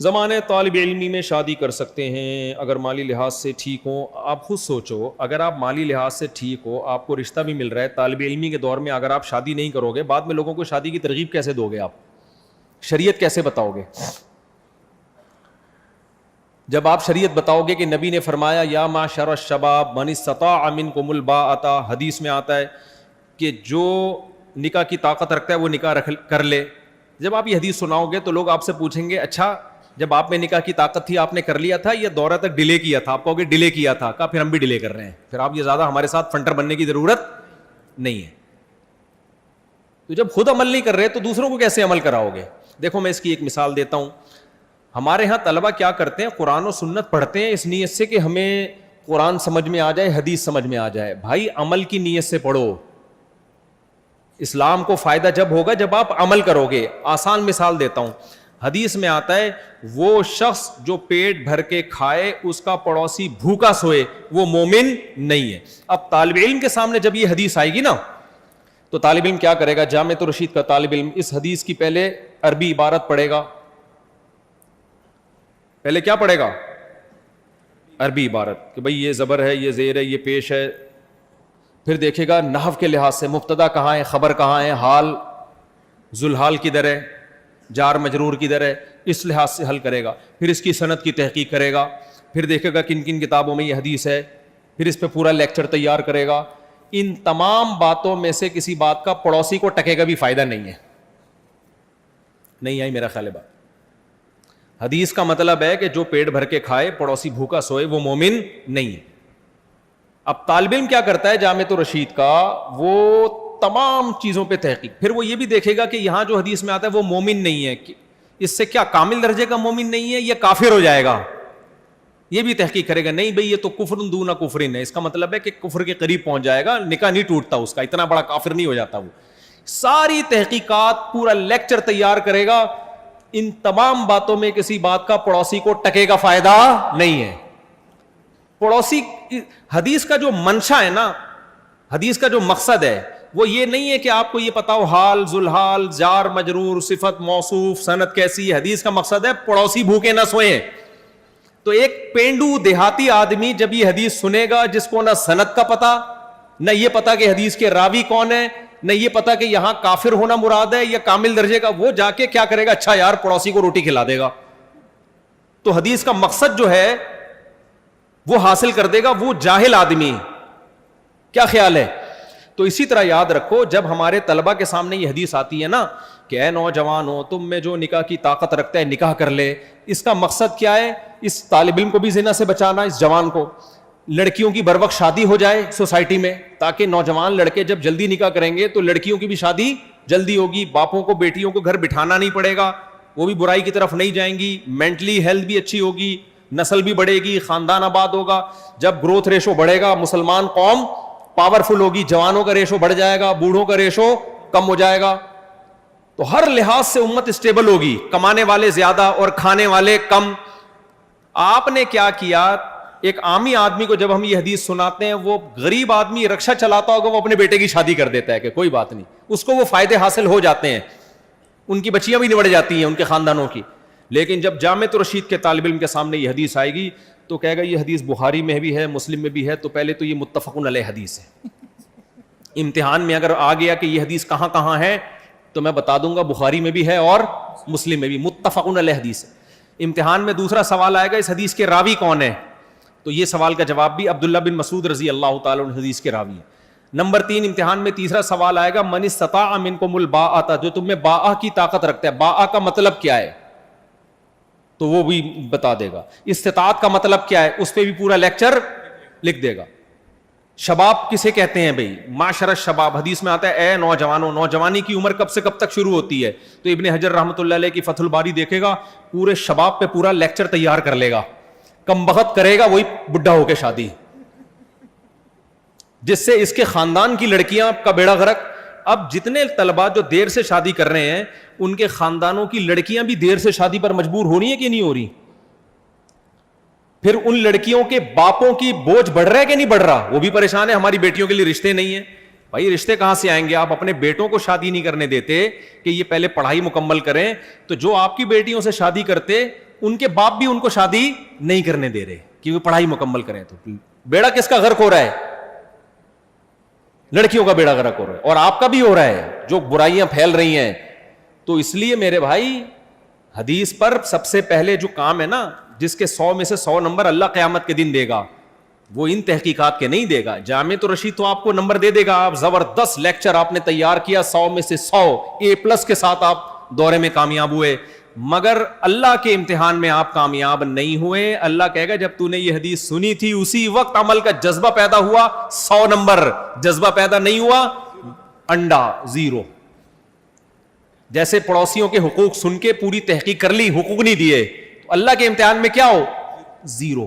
زمانے طالب علمی میں شادی کر سکتے ہیں اگر مالی لحاظ سے ٹھیک ہوں. آپ خود سوچو, اگر آپ مالی لحاظ سے ٹھیک ہو, آپ کو رشتہ بھی مل رہا ہے, طالب علمی کے دور میں اگر آپ شادی نہیں کرو گے, بعد میں لوگوں کو شادی کی ترغیب کیسے دو گے؟ آپ شریعت کیسے بتاؤ گے؟ جب آپ شریعت بتاؤ گے کہ نبی نے فرمایا یا معشر الشباب من استطاع منکم الباءۃ, حدیث میں آتا ہے کہ جو نکاح کی طاقت رکھتا ہے وہ نکاح کر لے. جب آپ یہ حدیث سناؤ گے تو لوگ آپ سے پوچھیں گے اچھا جب آپ میں نکاح کی طاقت تھی آپ نے کر لیا تھا یا دورہ تک ڈیلے کیا تھا؟ آپ کہو گے ڈیلے کیا تھا. کہا پھر ہم بھی ڈیلے کر رہے ہیں, پھر آپ یہ زیادہ ہمارے ساتھ فنٹر بننے کی ضرورت نہیں ہے. تو جب خود عمل نہیں کر رہے تو دوسروں کو کیسے عمل کراؤ گے؟ دیکھو میں اس کی ایک مثال دیتا ہوں. ہمارے ہاں طلبہ کیا کرتے ہیں, قرآن و سنت پڑھتے ہیں اس نیت سے کہ ہمیں قرآن سمجھ میں آ جائے, حدیث سمجھ میں آ جائے. بھائی عمل کی نیت سے پڑھو. اسلام کو فائدہ جب ہوگا جب آپ عمل کرو گے. آسان مثال دیتا ہوں, حدیث میں آتا ہے وہ شخص جو پیٹ بھر کے کھائے اس کا پڑوسی بھوکا سوئے وہ مومن نہیں ہے. اب طالب علم کے سامنے جب یہ حدیث آئے گی نا تو طالب علم کیا کرے گا؟ جامعۃ الرشید کا طالب علم اس حدیث کی پہلے عربی عبارت پڑھے گا. پہلے کیا پڑھے گا؟ عربی عبارت, کہ بھئی یہ زبر ہے, یہ زیر ہے, یہ پیش ہے. پھر دیکھے گا نحو کے لحاظ سے مبتدا کہاں ہے, خبر کہاں ہے, حال ذوالحال کدھر ہے, جار مجرور کدھر ہے, اس لحاظ سے حل کرے گا. پھر اس کی سند کی تحقیق کرے گا. پھر دیکھے گا کن کن کتابوں میں یہ حدیث ہے. پھر اس پہ پورا لیکچر تیار کرے گا. ان تمام باتوں میں سے کسی بات کا پڑوسی کو ٹکے گا بھی فائدہ نہیں ہے. نہیں آئی میرا خیال ہے بات؟ حدیث کا مطلب ہے کہ جو پیٹ بھر کے کھائے پڑوسی بھوکا سوئے وہ مومن نہیں ہے. اب طالب علم کیا کرتا ہے جامعۃ الرشید کا, وہ تمام چیزوں پہ تحقیق. پھر وہ یہ بھی دیکھے گا کہ یہاں جو حدیث میں آتا ہے وہ مومن نہیں ہے, اس سے کیا کامل درجے کا مومن نہیں ہے, یہ کافر ہو جائے گا. یہ بھی تحقیق کرے گا. نہیں بھئی یہ تو کفر دون کفر ہے, اس کا مطلب ہے کہ کفر کے قریب پہنچ جائے گا, نکاح نہیں ٹوٹتا اس کا, اتنا بڑا کافر نہیں ہو جاتا وہ. ساری تحقیقات پورا لیکچر تیار کرے گا. ان تمام باتوں میں کسی بات کا پڑوسی کو ٹکے گا فائدہ نہیں ہے. پڑوسی حدیث کا جو منشا ہے نا, حدیث کا جو مقصد ہے وہ یہ نہیں ہے کہ آپ کو یہ پتا ہو حال ذوالحال جار مجرور صفت موصوف سند کیسی ہے. حدیث کا مقصد ہے پڑوسی بھوکے نہ سوئیں. تو ایک پینڈو دیہاتی آدمی جب یہ حدیث سنے گا جس کو نہ سند کا پتا, نہ یہ پتا کہ حدیث کے راوی کون ہے, نہ یہ پتا کہ یہاں کافر ہونا مراد ہے یا کامل درجے کا, وہ جا کے کیا کرے گا؟ اچھا یار پڑوسی کو روٹی کھلا دے گا. تو حدیث کا مقصد جو ہے وہ حاصل کر دے گا وہ جاہل آدمی. کیا خیال ہے؟ تو اسی طرح یاد رکھو جب ہمارے طلبہ کے سامنے یہ حدیث آتی ہے نا کہ اے نوجوان ہو تم میں جو نکاح کی طاقت رکھتا ہے نکاح کر لے, اس کا مقصد کیا ہے؟ اس طالب علم کو بھی زنا سے بچانا, اس جوان کو. لڑکیوں کی بر وقت شادی ہو جائے سوسائٹی میں, تاکہ نوجوان لڑکے جب جلدی نکاح کریں گے تو لڑکیوں کی بھی شادی جلدی ہوگی, باپوں کو بیٹیوں کو گھر بٹھانا نہیں پڑے گا, وہ بھی برائی کی طرف نہیں جائیں گی, مینٹلی ہیلتھ بھی اچھی ہوگی, نسل بھی بڑھے گی, خاندان آباد ہوگا. جب گروتھ ریشو بڑھے گا مسلمان قوم پاورفل ہوگی, جوانوں کا ریشو بڑھ جائے گا, بوڑھوں کا ریشو کم ہو جائے گا. تو ہر لحاظ سے امت اسٹیبل ہوگی, کمانے والے زیادہ اور کھانے والے کم. آپ نے کیا کیا؟ ایک عامی آدمی کو جب ہم یہ حدیث سناتے ہیں, وہ غریب آدمی رکشہ چلاتا ہوگا وہ اپنے بیٹے کی شادی کر دیتا ہے کہ کوئی بات نہیں, اس کو وہ فائدے حاصل ہو جاتے ہیں, ان کی بچیاں بھی نبڑ جاتی ہیں ان کے خاندانوں کی. لیکن جب جامعۃ الرشید کے طالب علم کے سامنے یہ حدیث آئے گی تو کہے گا یہ حدیث بخاری میں بھی ہے مسلم میں بھی ہے, تو پہلے تو یہ متفق علیہ حدیث ہے. امتحان میں اگر آ گیا کہ یہ حدیث کہاں کہاں ہے تو میں بتا دوں گا بخاری میں بھی ہے اور مسلم میں بھی متفق علیہ حدیث ہے. امتحان میں دوسرا سوال آئے گا اس حدیث کے راوی کون ہے, تو یہ سوال کا جواب بھی عبداللہ بن مسعود رضی اللہ تعالیٰ عنہ حدیث کے راوی ہیں. نمبر 3 امتحان میں تیسرا سوال آئے گا من استطاع منکم الباءۃ, جو تم میں باء کی طاقت رکھتا ہے. باء کا مطلب کیا ہے تو وہ بھی بتا دے گا. استطاعت کا مطلب کیا ہے اس پہ بھی پورا لیکچر لکھ دے گا. شباب کسے کہتے ہیں بھئی؟ معاشر الشباب. حدیث میں آتا ہے اے نوجوانوں, نوجوانی کی عمر کب سے کب تک شروع ہوتی ہے؟ تو ابن حجر رحمۃ اللہ علیہ کی فتح الباری دیکھے گا پورے شباب پہ پورا لیکچر تیار کر لے گا. کم بخت کرے گا وہی بڈھا ہو کے شادی, جس سے اس کے خاندان کی لڑکیاں کا بیڑا غرق. اب جتنے طلباء جو دیر سے شادی کر رہے ہیں ان کے خاندانوں کی لڑکیاں بھی دیر سے شادی پر مجبور ہو رہی ہیں کہ نہیں ہو رہی؟ پھر ان لڑکیوں کے باپوں کی بوجھ بڑھ رہا ہے کہ نہیں بڑھ رہا؟ وہ بھی پریشان ہے ہماری بیٹیوں کے لیے رشتے نہیں ہیں. بھائی رشتے کہاں سے آئیں گے؟ آپ اپنے بیٹوں کو شادی نہیں کرنے دیتے کہ یہ پہلے پڑھائی مکمل کریں, تو جو آپ کی بیٹیوں سے شادی کرتے ان کے باپ بھی ان کو شادی نہیں کرنے دے رہے کیونکہ پڑھائی مکمل کریں. تو بیڑا کس کا غرق ہو رہا ہے؟ لڑکیوں کا بیڑا غرق ہو رہا ہے, اور آپ کا بھی ہو رہا ہے جو برائیاں پھیل رہی ہیں. تو اس لیے میرے بھائی حدیث پر سب سے پہلے جو کام ہے نا, جس کے 100 میں سے 100 نمبر اللہ قیامت کے دن دے گا, وہ ان تحقیقات کے نہیں دے گا. جامع رشید تو آپ کو نمبر دے دے گا, آپ زبردست لیکچر آپ نے تیار کیا, 100 میں سے 100 A+ کے ساتھ آپ دورے میں کامیاب ہوئے, مگر اللہ کے امتحان میں آپ کامیاب نہیں ہوئے. اللہ کہے گا جب تو نے یہ حدیث سنی تھی اسی وقت عمل کا جذبہ پیدا ہوا 100 نمبر, جذبہ پیدا نہیں ہوا انڈا 0. جیسے پڑوسیوں کے حقوق سن کے پوری تحقیق کر لی, حقوق نہیں دیے, تو اللہ کے امتحان میں کیا ہو 0.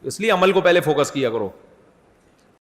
اس لیے عمل کو پہلے فوکس کیا کرو.